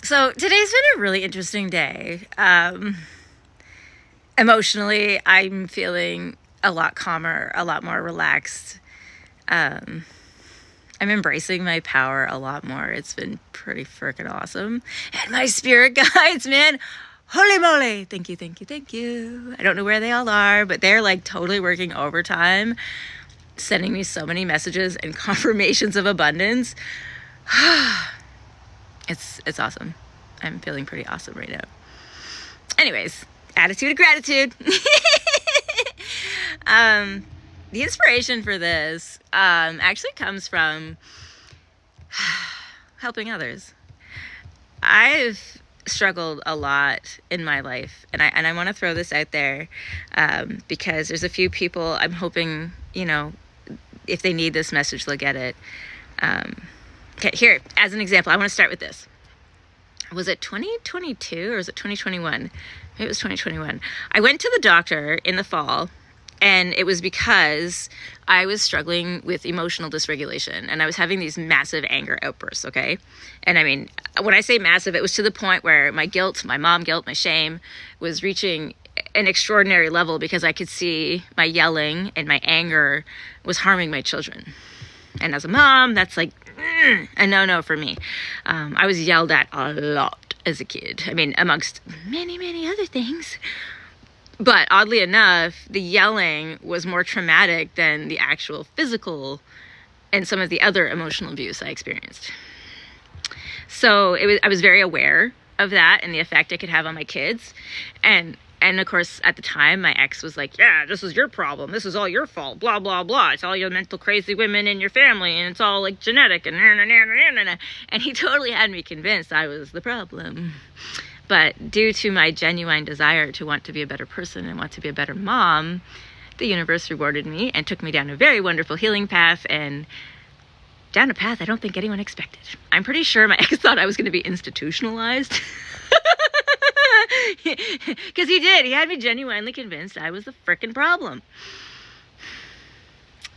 So today's been a really interesting day. Emotionally, I'm feeling a lot calmer, a lot more relaxed. I'm embracing my power a lot more. It's been pretty freaking awesome. And my spirit guides, man, holy moly. Thank you, thank you, thank you. I don't know where they all are, but they're like totally working overtime, sending me so many messages and confirmations of abundance. It's awesome. I'm feeling pretty awesome right now. Anyways, attitude of gratitude. The inspiration for this actually comes from helping others. I've struggled a lot in my life, and I want to throw this out there because there's a few people I'm hoping, if they need this message, they'll get it. Okay, here, as an example, I want to start with this. Was it 2022 or was it 2021? Maybe it was 2021. I went to the doctor in the fall, and it was because I was struggling with emotional dysregulation, and I was having these massive anger outbursts, okay? And I mean, when I say massive, it was to the point where my guilt, my mom guilt, my shame was reaching an extraordinary level because I could see my yelling and my anger was harming my children. And as a mom, that's like a no-no for me. I was yelled at a lot as a kid. I mean, amongst many, many other things. But oddly enough, the yelling was more traumatic than the actual physical and some of the other emotional abuse I experienced. So I was very aware of that and the effect it could have on my kids. And of course, at the time, my ex was like, yeah, this is your problem. This is all your fault. Blah, blah, blah. It's all your mental crazy women in your family. And it's all like genetic. And he totally had me convinced I was the problem. But due to my genuine desire to want to be a better person and want to be a better mom, the universe rewarded me and took me down a very wonderful healing path, and down a path I don't think anyone expected. I'm pretty sure my ex thought I was going to be institutionalized. Because he did. He had me genuinely convinced I was the frickin' problem.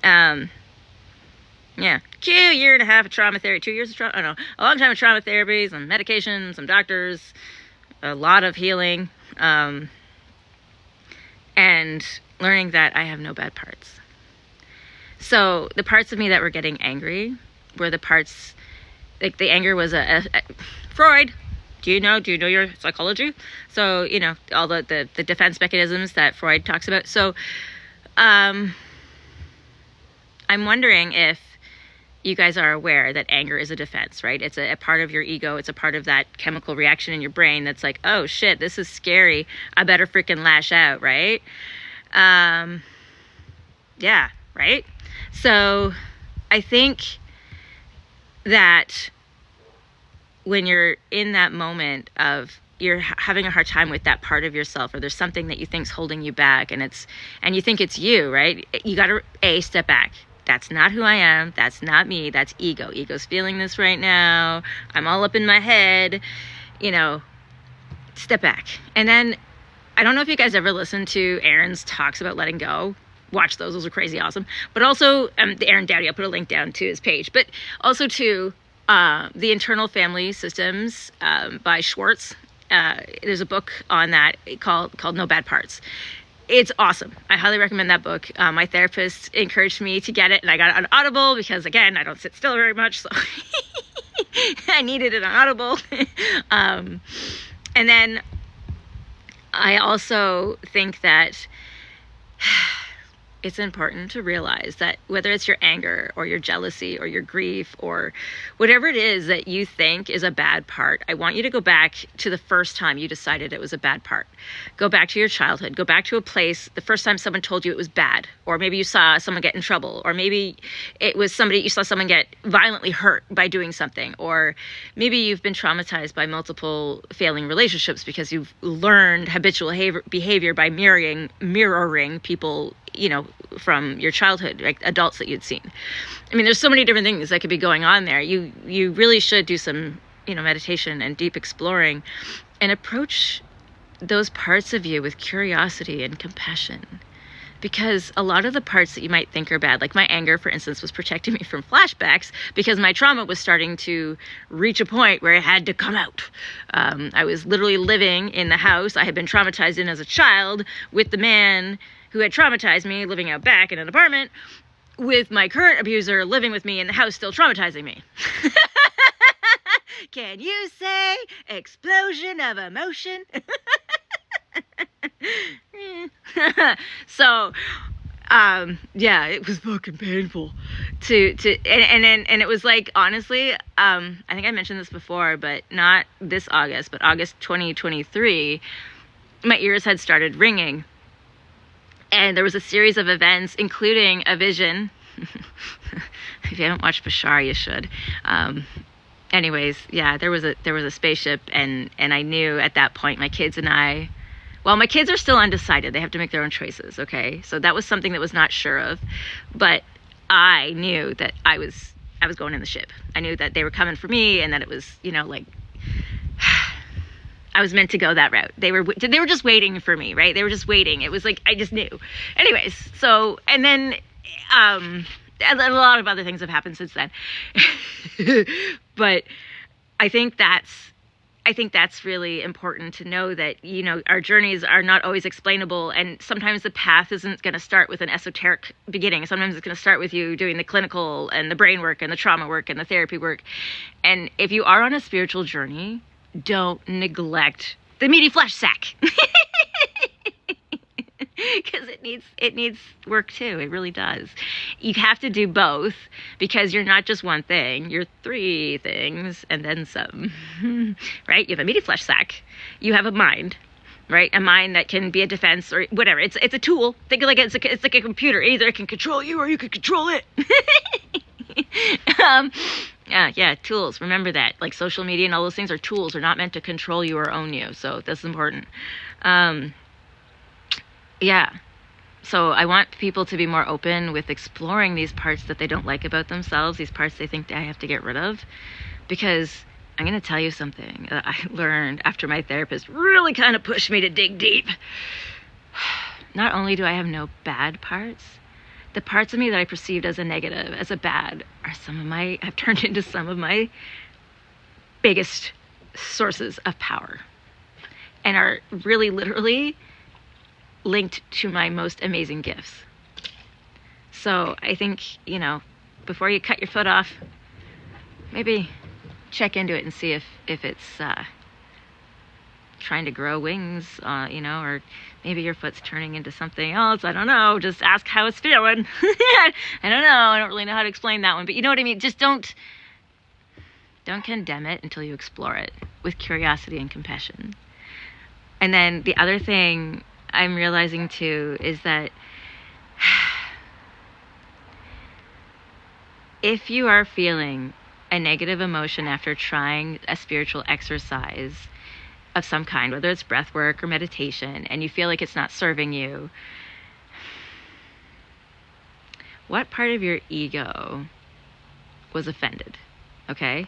Yeah. Year and a half of trauma therapy, 2 years of trauma, a long time of trauma therapy, some medication, some doctors, a lot of healing, and learning that I have no bad parts. So the parts of me that were getting angry were the parts, like the anger was a Freud. Do you know your psychology? So, all the defense mechanisms that Freud talks about. So, I'm wondering if you guys are aware that anger is a defense, right? It's a part of your ego. It's a part of that chemical reaction in your brain that's like, oh shit, this is scary. I better freaking lash out, right? Yeah, right? So, I think that when you're in that moment of you're having a hard time with that part of yourself, or there's something that you think's holding you back, and you think it's you, right? You got to step back. That's not who I am. That's not me. That's ego. Ego's feeling this right now. I'm all up in my head. Step back. And then I don't know if you guys ever listened to Aaron's talks about letting go. Watch those. Those are crazy awesome. But also the Aaron Dowdy, I'll put a link down to his page. But also to The Internal Family Systems by Schwartz. There's a book on that called No Bad Parts. It's awesome. I highly recommend that book. My therapist encouraged me to get it, and I got it on Audible because, again, I don't sit still very much, so I needed it on Audible. And then I also think that it's important to realize that whether it's your anger or your jealousy or your grief or whatever it is that you think is a bad part, I want you to go back to the first time you decided it was a bad part. Go back to your childhood. Go back to a place, the first time someone told you it was bad, or maybe you saw someone get in trouble, or maybe it was you saw someone get violently hurt by doing something, or maybe you've been traumatized by multiple failing relationships because you've learned habitual behavior by mirroring people from your childhood, like adults that you'd seen. I mean, there's so many different things that could be going on there. You really should do some, meditation and deep exploring and approach those parts of you with curiosity and compassion. because a lot of the parts that you might think are bad, like my anger, for instance, was protecting me from flashbacks because my trauma was starting to reach a point where it had to come out. I was literally living in the house I had been traumatized in as a child with the man who had traumatized me, living out back in an apartment with my current abuser living with me in the house, still traumatizing me. Can you say explosion of emotion? So, yeah, it was fucking painful and it was like, honestly, I think I mentioned this before, but not this August, but August 2023, my ears had started ringing. And there was a series of events, including a vision. If you haven't watched Bashar, you should. Anyways, yeah, there was a spaceship, and I knew at that point my kids and I, well, my kids are still undecided. They have to make their own choices, okay? So that was something that was not sure of, but I knew that I was going in the ship. I knew that they were coming for me, and that it was, like, I was meant to go that route. They were just waiting for me, right? They were just waiting. It was like, I just knew. Anyways, so, and then, a lot of other things have happened since then. But I think that's really important to know, that, our journeys are not always explainable. And sometimes the path isn't going to start with an esoteric beginning. Sometimes it's going to start with you doing the clinical and the brain work and the trauma work and the therapy work. And if you are on a spiritual journey, don't neglect the meaty flesh sack. Because it needs work too. It really does. You have to do both, because you're not just one thing. You're three things and then some. Right? You have a meaty flesh sack. You have a mind, right? A mind that can be a defense or whatever. It's a tool. Think of it like it's like a computer. Either it can control you or you can control it. Yeah, tools. Remember that. Like social media and all those things are tools. They're not meant to control you or own you. So that's important. Yeah. So I want people to be more open with exploring these parts that they don't like about themselves, these parts they think I have to get rid of. Because I'm going to tell you something that I learned after my therapist really kind of pushed me to dig deep. Not only do I have no bad parts, the parts of me that I perceived as a negative, as a bad, have turned into some of my biggest sources of power, and are really literally linked to my most amazing gifts. So I think, before you cut your foot off, maybe check into it and see if it's trying to grow wings, or maybe your foot's turning into something else. I don't know. Just ask how it's feeling. I don't know. I don't really know how to explain that one, but you know what I mean? Just don't condemn it until you explore it with curiosity and compassion. And then the other thing I'm realizing too is that if you are feeling a negative emotion after trying a spiritual exercise of some kind, whether it's breath work or meditation, and you feel like it's not serving you, what part of your ego was offended? Okay?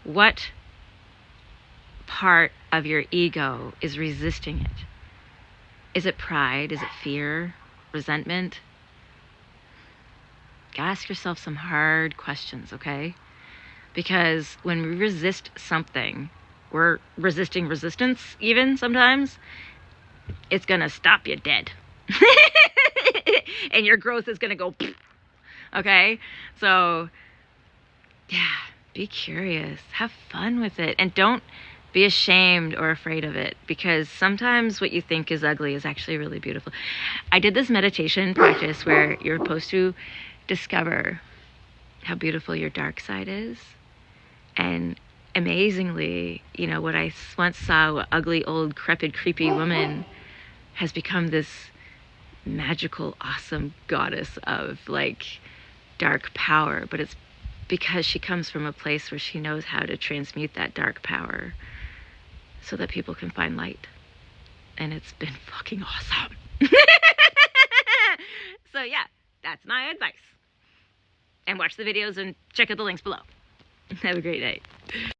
What part of your ego is resisting it? Is it pride? Is it fear? Resentment? Ask yourself some hard questions, okay? Because when we resist something, we're resisting resistance even sometimes, it's going to stop you dead. And your growth is going to go, okay? So, yeah, be curious. Have fun with it. And don't be ashamed or afraid of it, because sometimes what you think is ugly is actually really beautiful. I did this meditation practice where you're supposed to discover how beautiful your dark side is. And amazingly, what I once saw, an ugly, old, crepid, creepy woman, has become this magical, awesome goddess of dark power. But it's because she comes from a place where she knows how to transmute that dark power so that people can find light. And it's been fucking awesome. So yeah, that's my advice. And watch the videos and check out the links below. Have a great night.